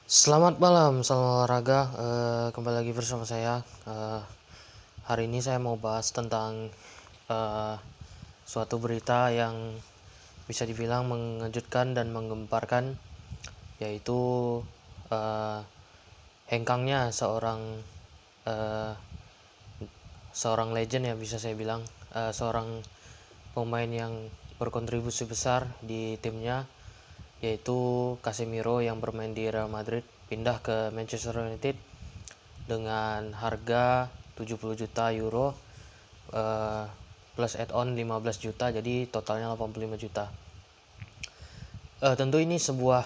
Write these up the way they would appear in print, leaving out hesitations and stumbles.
Selamat malam, salam olahraga. Kembali lagi bersama saya. Hari ini saya mau bahas tentang eh, suatu berita yang bisa dibilang mengejutkan dan menggemparkan, yaitu eh, hengkangnya eh, seorang legend ya bisa saya bilang, seorang pemain yang berkontribusi besar di timnya, yaitu Casemiro yang bermain di Real Madrid pindah ke Manchester United dengan harga 70 juta euro plus add-on 15 juta, jadi totalnya 85 juta. Tentu ini sebuah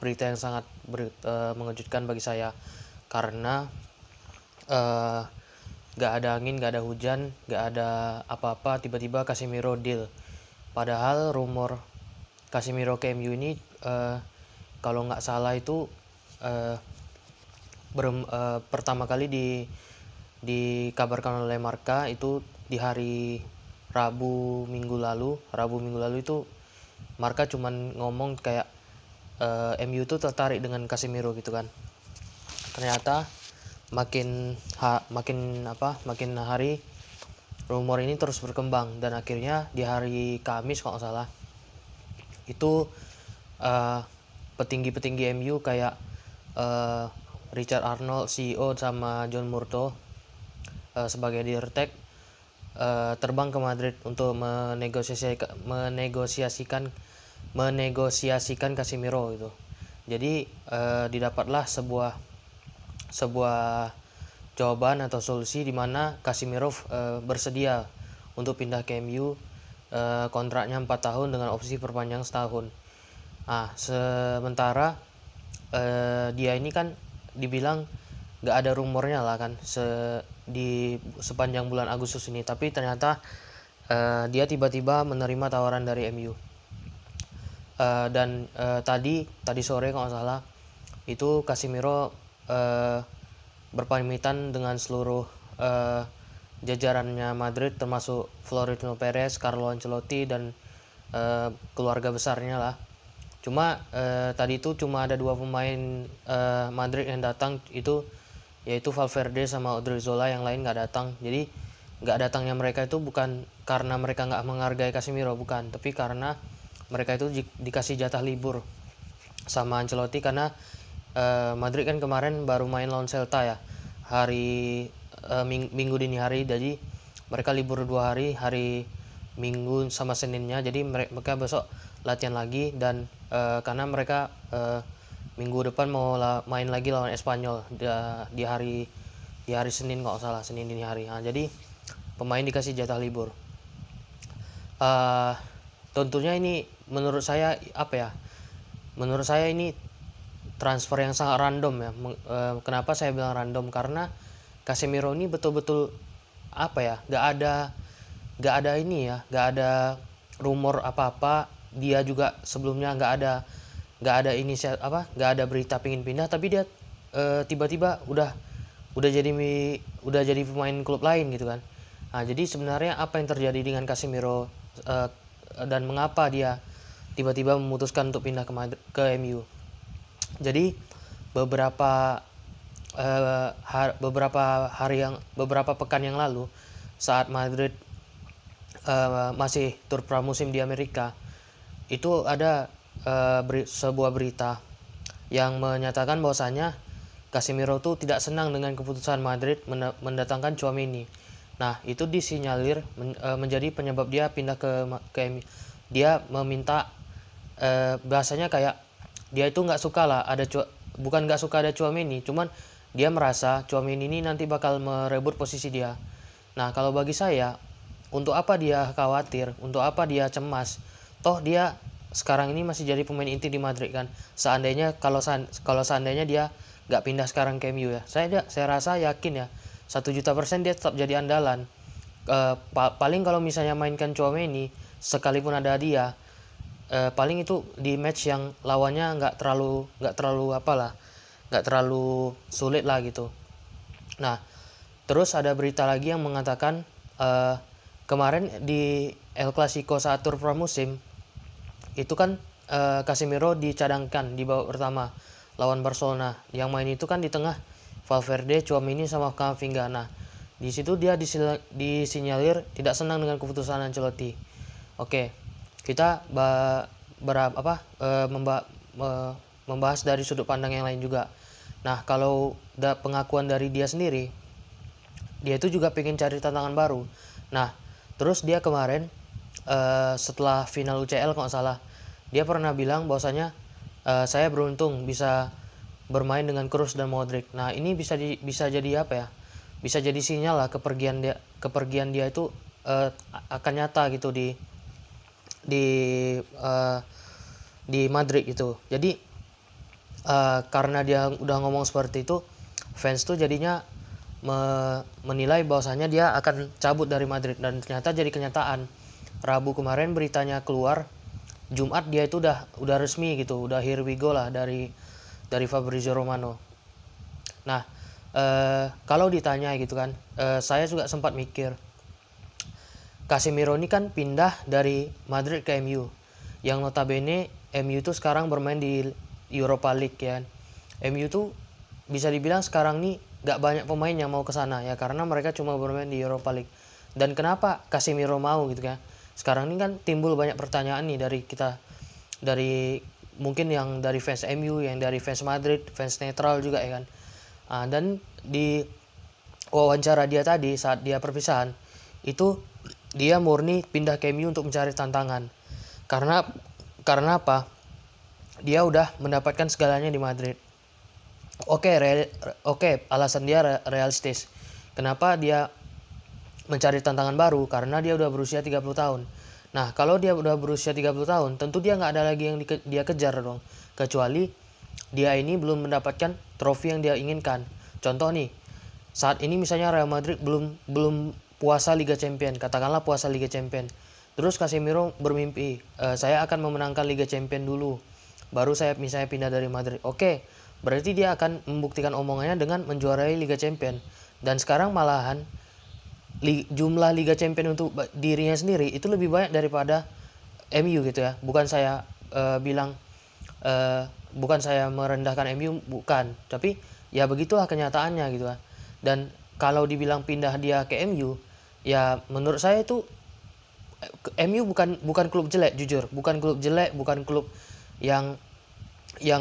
berita yang sangat mengejutkan bagi saya karena uh, gak ada angin, gak ada hujan, gak ada apa-apa, tiba-tiba Casemiro deal. Padahal rumor Casemiro ke MU ini kalau nggak salah itu uh, pertama kali dikabarkan oleh Marca itu di hari Rabu minggu lalu itu Marca cuman ngomong kayak MU tuh tertarik dengan Casemiro gitu kan. Ternyata makin hari rumor ini terus berkembang, dan akhirnya di hari Kamis kalau nggak salah itu petinggi-petinggi MU kayak Richard Arnold CEO sama John Murtough sebagai dirtek terbang ke Madrid untuk menegosiasikan Casemiro itu. Jadi didapatlah sebuah jawaban atau solusi di mana Casemiro bersedia untuk pindah ke MU, kontraknya 4 tahun dengan opsi perpanjang setahun. Sementara dia ini kan dibilang gak ada rumornya lah kan di sepanjang bulan Agustus ini, tapi ternyata dia tiba-tiba menerima tawaran dari MU. Dan tadi sore kalau nggak salah itu Casemiro berpamitan dengan seluruh jajarannya Madrid, termasuk Florentino Perez, Carlo Ancelotti, dan keluarga besarnya lah. Cuma tadi itu cuma ada dua pemain Madrid yang datang, yaitu Valverde sama Odriozola, yang lain nggak datang. Jadi nggak datangnya mereka itu bukan karena mereka nggak menghargai Casemiro, bukan, tapi karena mereka itu dikasih jatah libur sama Ancelotti karena Madrid kan kemarin baru main lawan Celta ya, minggu dini hari. Jadi mereka libur 2 hari, hari Minggu sama Seninnya. Jadi mereka besok latihan lagi, dan karena mereka minggu depan mau main lagi lawan Espanyol di hari Senin kalau salah, Senin dini hari. Jadi pemain dikasih jatah libur. Tentunya ini menurut saya ini transfer yang sangat random ya. Kenapa saya bilang random? Karena Casemiro ini betul-betul gak ada rumor apa-apa. Dia juga sebelumnya gak ada berita pingin pindah, tapi dia tiba-tiba udah jadi pemain klub lain gitu kan. Jadi sebenarnya apa yang terjadi dengan Casemiro dan mengapa dia tiba-tiba memutuskan untuk pindah ke MU? Jadi beberapa pekan yang lalu, saat Madrid masih tur pramusim di Amerika, itu ada sebuah berita yang menyatakan bahwasanya Casemiro tuh tidak senang dengan keputusan Madrid mendatangkan Tchouaméni. Nah, itu disinyalir menjadi penyebab dia pindah ke MU. Dia meminta bahasanya kayak dia itu nggak suka lah bukan nggak suka ada Tchouaméni, cuman dia merasa Tchouaméni ini nanti bakal merebut posisi dia. Nah, kalau bagi saya, untuk apa dia khawatir, untuk apa dia cemas? Toh dia sekarang ini masih jadi pemain inti di Madrid kan. Seandainya kalau seandainya dia nggak pindah sekarang ke MU ya, saya rasa yakin ya 1 juta% dia tetap jadi andalan. Paling kalau misalnya mainkan Tchouaméni, sekalipun ada dia, paling itu di match yang lawannya nggak terlalu sulit lah gitu. Nah, terus ada berita lagi yang mengatakan kemarin di El Clasico saat tur pramusim itu kan Casemiro dicadangkan di babak pertama, lawan Barcelona. Yang main itu kan di tengah Valverde, Tchouaméni sama Camavinga. Nah, di situ dia disinyalir tidak senang dengan keputusan Ancelotti. Oke, kita membahas dari sudut pandang yang lain juga. Nah, kalau pengakuan dari dia sendiri, dia itu juga pengen cari tantangan baru. Nah, terus dia kemarin setelah final UCL kalau nggak salah, dia pernah bilang bahwasanya saya beruntung bisa bermain dengan Kroos dan Modric. Nah, ini bisa jadi apa ya? Bisa jadi sinyal lah kepergian dia itu akan nyata gitu di Madrid itu. Jadi karena dia udah ngomong seperti itu, fans tuh jadinya menilai bahwasanya dia akan cabut dari Madrid, dan ternyata jadi kenyataan. Rabu kemarin beritanya keluar, Jumat dia itu udah resmi gitu, udah here we go lah dari Fabrizio Romano. Nah, kalau ditanya gitu kan, saya juga sempat mikir, Casemiro ini kan pindah dari Madrid ke MU, yang notabene MU itu sekarang bermain di Europa League ya. MU tuh bisa dibilang sekarang nih gak banyak pemain yang mau ke sana ya, karena mereka cuma bermain di Europa League. Dan kenapa Casemiro mau gitu kan? Sekarang ini kan timbul banyak pertanyaan nih dari kita, dari mungkin yang dari fans MU, yang dari fans Madrid, fans netral juga ya kan. Dan di wawancara dia tadi saat dia perpisahan itu, dia murni pindah ke MU untuk mencari tantangan. Karena apa? Dia udah mendapatkan segalanya di Madrid. Oke, alasan dia realistis. Kenapa dia mencari tantangan baru? Karena dia udah berusia 30 tahun. Nah, kalau dia udah berusia 30 tahun, tentu dia nggak ada lagi yang dia kejar dong. Kecuali dia ini belum mendapatkan trofi yang dia inginkan. Contoh nih, saat ini misalnya Real Madrid belum puasa Liga Champions, katakanlah puasa Liga Champions. Terus Casemiro bermimpi, saya akan memenangkan Liga Champions dulu, baru saya misalnya pindah dari Madrid. Oke, berarti dia akan membuktikan omongannya dengan menjuarai Liga Champions. Dan sekarang malahan jumlah Liga Champions untuk dirinya sendiri itu lebih banyak daripada MU gitu ya. Bukan saya bukan saya merendahkan MU, bukan, tapi ya begitulah kenyataannya gitu kan. Dan kalau dibilang pindah dia ke MU, ya menurut saya itu MU bukan klub jelek, jujur, bukan klub jelek, bukan klub yang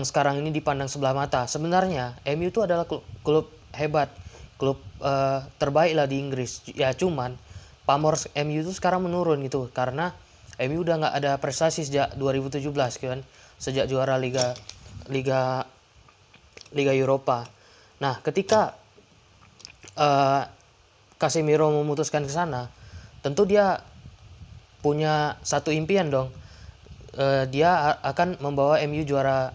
sekarang ini dipandang sebelah mata. Sebenarnya MU itu adalah klub hebat, klub terbaik lah di Inggris. Ya cuman pamor MU itu sekarang menurun gitu, karena MU udah nggak ada prestasi sejak 2017 gitu kan, sejak juara Liga Eropa. Nah, ketika Casemiro memutuskan ke sana, tentu dia punya satu impian dong. Dia akan membawa MU juara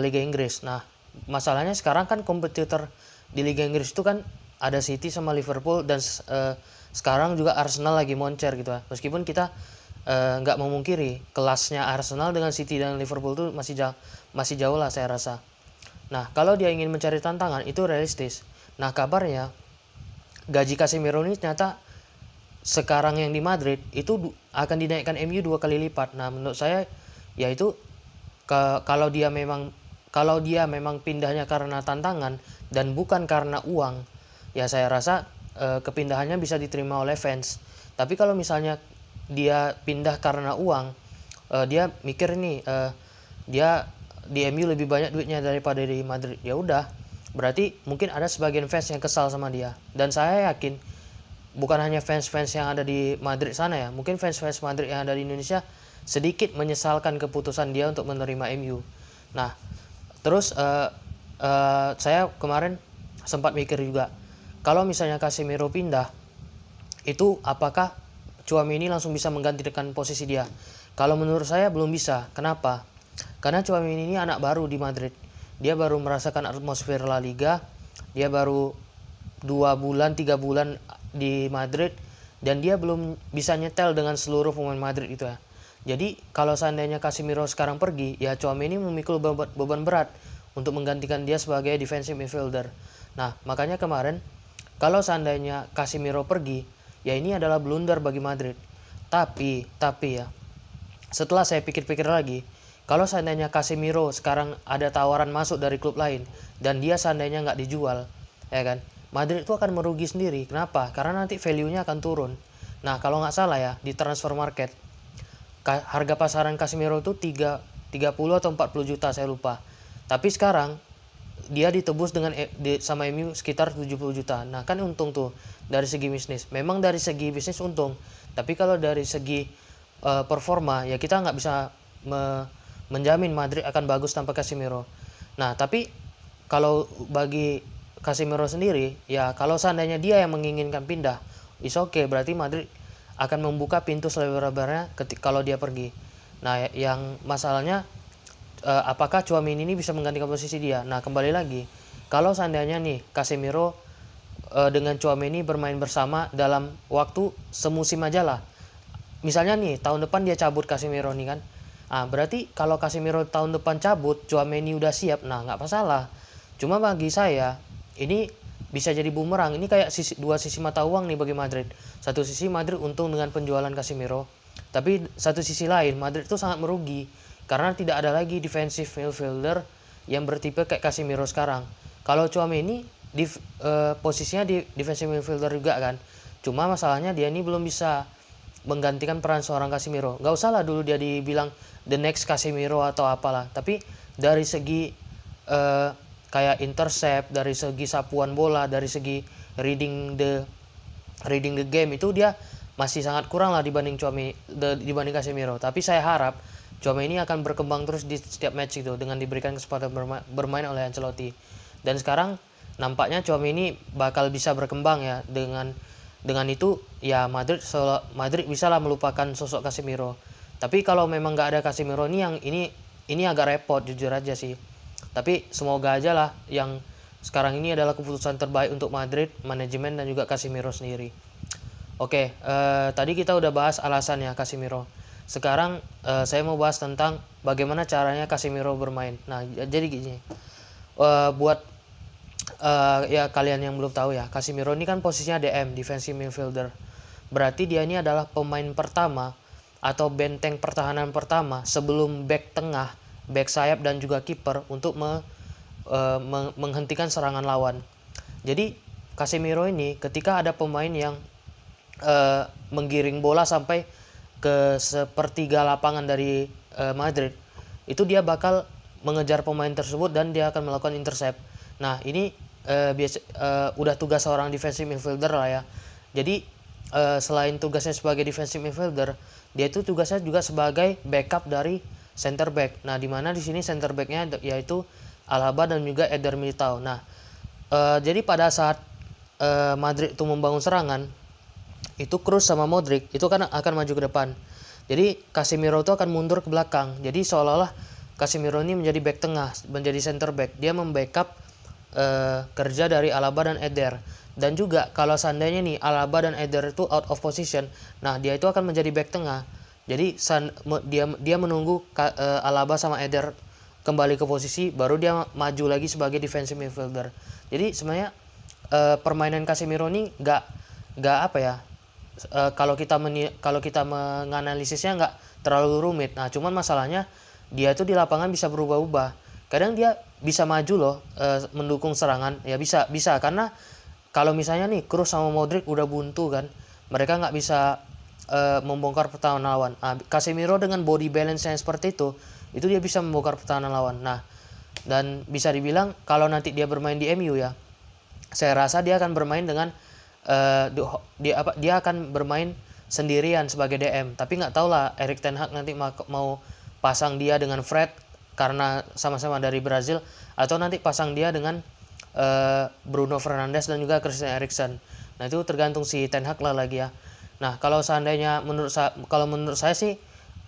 Liga Inggris. Nah, masalahnya sekarang kan kompetitor di Liga Inggris itu kan ada City sama Liverpool, dan sekarang juga Arsenal lagi moncer gitu ya. Meskipun kita nggak memungkiri kelasnya Arsenal dengan City dan Liverpool itu masih jauh lah saya rasa. Nah, kalau dia ingin mencari tantangan itu realistis. Nah, kabarnya gaji Casemiro ini ternyata sekarang yang di Madrid itu akan dinaikkan MU 2 kali lipat. Nah, menurut saya yaitu kalau dia memang pindahnya karena tantangan dan bukan karena uang, ya saya rasa kepindahannya bisa diterima oleh fans. Tapi kalau misalnya dia pindah karena uang, dia mikir nih dia di MU lebih banyak duitnya daripada di Madrid, ya udah, berarti mungkin ada sebagian fans yang kesal sama dia. Dan saya yakin bukan hanya fans-fans yang ada di Madrid sana ya, mungkin fans-fans Madrid yang ada di Indonesia sedikit menyesalkan keputusan dia untuk menerima MU. Nah, terus saya kemarin sempat mikir juga, kalau misalnya Casemiro pindah, itu apakah Tchouaméni langsung bisa menggantikan posisi dia? Kalau menurut saya belum bisa. Kenapa? Karena Tchouaméni ini anak baru di Madrid. Dia baru merasakan atmosfer La Liga, dia baru 3 bulan di Madrid, dan dia belum bisa nyetel dengan seluruh pemain Madrid itu ya. Jadi kalau seandainya Casemiro sekarang pergi, ya Tchouaméni memikul beban berat untuk menggantikan dia sebagai defensive midfielder. Nah, makanya kemarin kalau seandainya Casemiro pergi, ya ini adalah blunder bagi Madrid. Tapi ya, setelah saya pikir-pikir lagi, Kalau seandainya Casemiro sekarang ada tawaran masuk dari klub lain dan dia seandainya nggak dijual, ya kan, Madrid itu akan merugi sendiri. Kenapa? Karena nanti value-nya akan turun. Nah, kalau nggak salah ya, di transfer market harga pasaran Casemiro itu 30 atau 40 juta, saya lupa. Tapi sekarang dia ditebus dengan sama MU sekitar 70 juta. Nah, kan untung tuh dari segi bisnis. Memang dari segi bisnis untung, tapi kalau dari segi performa ya kita nggak bisa menjamin Madrid akan bagus tanpa Casemiro. Nah, tapi kalau bagi Casemiro sendiri, ya kalau seandainya dia yang menginginkan pindah, is okay, berarti Madrid akan membuka pintu selebar-lebarnya kalau dia pergi. Nah, yang masalahnya apakah Tchouaméni ini bisa menggantikan posisi dia? Nah, kembali lagi, kalau seandainya nih Casemiro dengan Tchouaméni bermain bersama dalam waktu semusim aja lah. Misalnya nih tahun depan dia cabut Casemiro nih kan. Berarti kalau Casemiro tahun depan cabut, Tchouaméni udah siap, nah nggak masalah. Cuma bagi saya, ini bisa jadi bumerang. Ini kayak dua sisi mata uang nih bagi Madrid. Satu sisi Madrid untung dengan penjualan Casemiro, tapi satu sisi lain Madrid itu sangat merugi karena tidak ada lagi defensive midfielder yang bertipe kayak Casemiro sekarang. Kalau Tchouaméni posisinya di defensive midfielder juga kan. Cuma masalahnya dia ini belum bisa menggantikan peran seorang Casemiro. Gak usah lah dulu dia dibilang the next Casemiro atau apalah. Tapi dari segi kayak intercept, dari segi sapuan bola, dari segi reading the game itu dia masih sangat kurang lah dibanding Casemiro. Tapi saya harap Tchouaméni akan berkembang terus di setiap match itu dengan diberikan kesempatan bermain oleh Ancelotti. Dan sekarang nampaknya Tchouaméni bakal bisa berkembang ya, dengan itu ya Madrid bisa lah melupakan sosok Casemiro. Tapi kalau memang nggak ada Casemiro ini agak repot jujur aja sih. Tapi semoga aja lah yang sekarang ini adalah keputusan terbaik untuk Madrid, manajemen dan juga Casemiro sendiri. Oke, tadi kita udah bahas alasannya Casemiro. Sekarang saya mau bahas tentang bagaimana caranya Casemiro bermain. Nah, jadi gini, buat ya kalian yang belum tahu ya, Casemiro ini kan posisinya DM, defensive midfielder. Berarti dia ini adalah pemain pertama atau benteng pertahanan pertama sebelum back tengah, back sayap dan juga kiper untuk menghentikan serangan lawan. Jadi Casemiro ini ketika ada pemain yang menggiring bola sampai ke sepertiga lapangan dari Madrid, itu dia bakal mengejar pemain tersebut dan dia akan melakukan intercept. Nah, ini udah tugas seorang defensive midfielder lah ya. Jadi selain tugasnya sebagai defensive midfielder, dia itu tugasnya juga sebagai backup dari center back. Nah, di mana di sini center backnya yaitu Alaba dan juga Eder Militao. Nah, jadi pada saat Madrid itu membangun serangan, itu Kroos sama Modric itu kan akan maju ke depan. Jadi Casemiro itu akan mundur ke belakang. Jadi seolah-olah Casemiro ini menjadi back tengah, menjadi center back. Dia membackup kerja dari Alaba dan Eder. Dan juga kalau seandainya nih Alaba dan Eder itu out of position, nah dia itu akan menjadi back tengah. Jadi dia menunggu Alaba sama Eder kembali ke posisi, baru dia maju lagi sebagai defensive midfielder. Jadi sebenarnya permainan Casemiro ini nggak apa ya, kalau kita menganalisisnya nggak terlalu rumit. Nah, cuman masalahnya dia tuh di lapangan bisa berubah-ubah. Kadang dia bisa maju loh, mendukung serangan, ya bisa karena kalau misalnya nih Kroos sama Modric udah buntu kan, mereka nggak bisa membongkar pertahanan lawan. Casemiro dengan body balance yang seperti itu dia bisa membongkar pertahanan lawan. Nah, dan bisa dibilang kalau nanti dia bermain di MU ya, saya rasa dia akan bermain dengan dia akan bermain sendirian sebagai DM. Tapi nggak tahu lah Erik ten Hag nanti mau pasang dia dengan Fred karena sama-sama dari Brazil, atau nanti pasang dia dengan Bruno Fernandes dan juga Christian Eriksen. Nah, itu tergantung si ten Hag lah lagi ya. Nah, kalau seandainya menurut saya sih,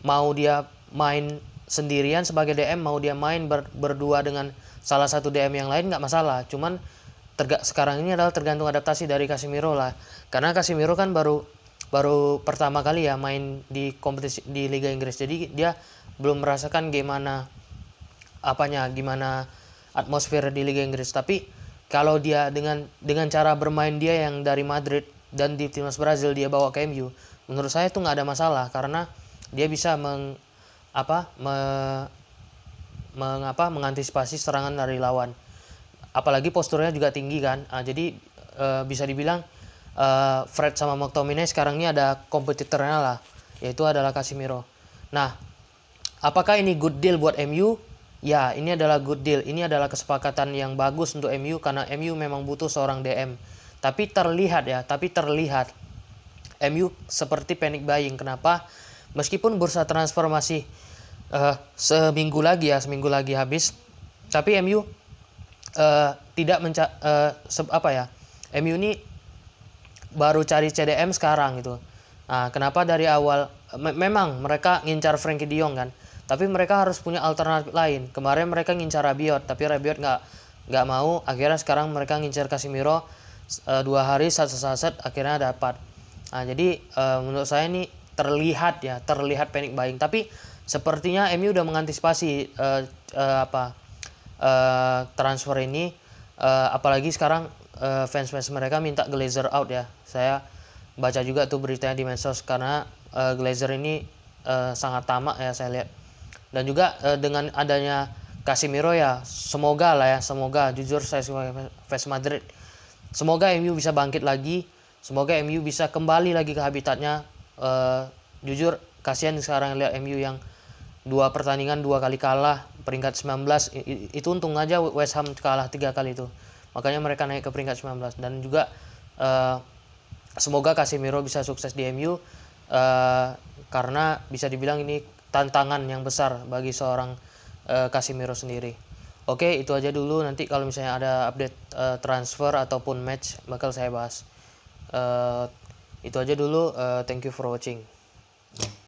mau dia main sendirian sebagai DM, mau dia main berdua dengan salah satu DM yang lain nggak masalah. Cuman sekarang ini adalah tergantung adaptasi dari Casemiro lah, karena Casemiro kan baru pertama kali ya main di kompetisi di Liga Inggris, jadi dia belum merasakan gimana atmosfer di Liga Inggris. Tapi kalau dia dengan cara bermain dia yang dari Madrid dan di timnas Brazil dia bawa ke MU, menurut saya itu nggak ada masalah, karena dia bisa mengantisipasi serangan dari lawan. Apalagi posturnya juga tinggi kan. Jadi bisa dibilang Fred sama McTominay sekarang ini ada kompetitornya lah, yaitu adalah Casemiro. Nah, apakah ini good deal buat MU? Ya, ini adalah good deal. Ini adalah kesepakatan yang bagus untuk MU karena MU memang butuh seorang DM. Tapi terlihat MU seperti panic buying. Kenapa? Meskipun bursa transfer masih seminggu lagi habis, tapi MU tidak MU ini baru cari CDM sekarang gitu. Nah, kenapa dari awal memang mereka ngincar Frenkie de Jong kan, tapi mereka harus punya alternatif lain. Kemarin mereka ngincar Rabiot, tapi Rabiot nggak mau. Akhirnya sekarang mereka ngincar Casemiro 2 hari saset akhirnya dapat. Nah, jadi menurut saya ini terlihat panic buying, tapi sepertinya MU udah mengantisipasi transfer ini, apalagi sekarang fans mereka minta Glazer out ya. Saya baca juga tuh beritanya di medsos karena Glazer ini sangat tamak ya saya lihat. Dan juga dengan adanya Casemiro ya, semoga jujur saya sebagai fans Madrid, semoga MU bisa bangkit lagi, semoga MU bisa kembali lagi ke habitatnya. Jujur kasihan sekarang lihat MU yang 2 pertandingan 2 kali kalah, peringkat 19. Itu untung aja West Ham kalah 3 kali itu, makanya mereka naik ke peringkat 19. Dan juga semoga Casemiro bisa sukses di MU, karena bisa dibilang ini tantangan yang besar bagi seorang Casemiro sendiri. Oke, itu aja dulu. Nanti kalau misalnya ada update transfer ataupun match bakal saya bahas. Itu aja dulu. Thank you for watching.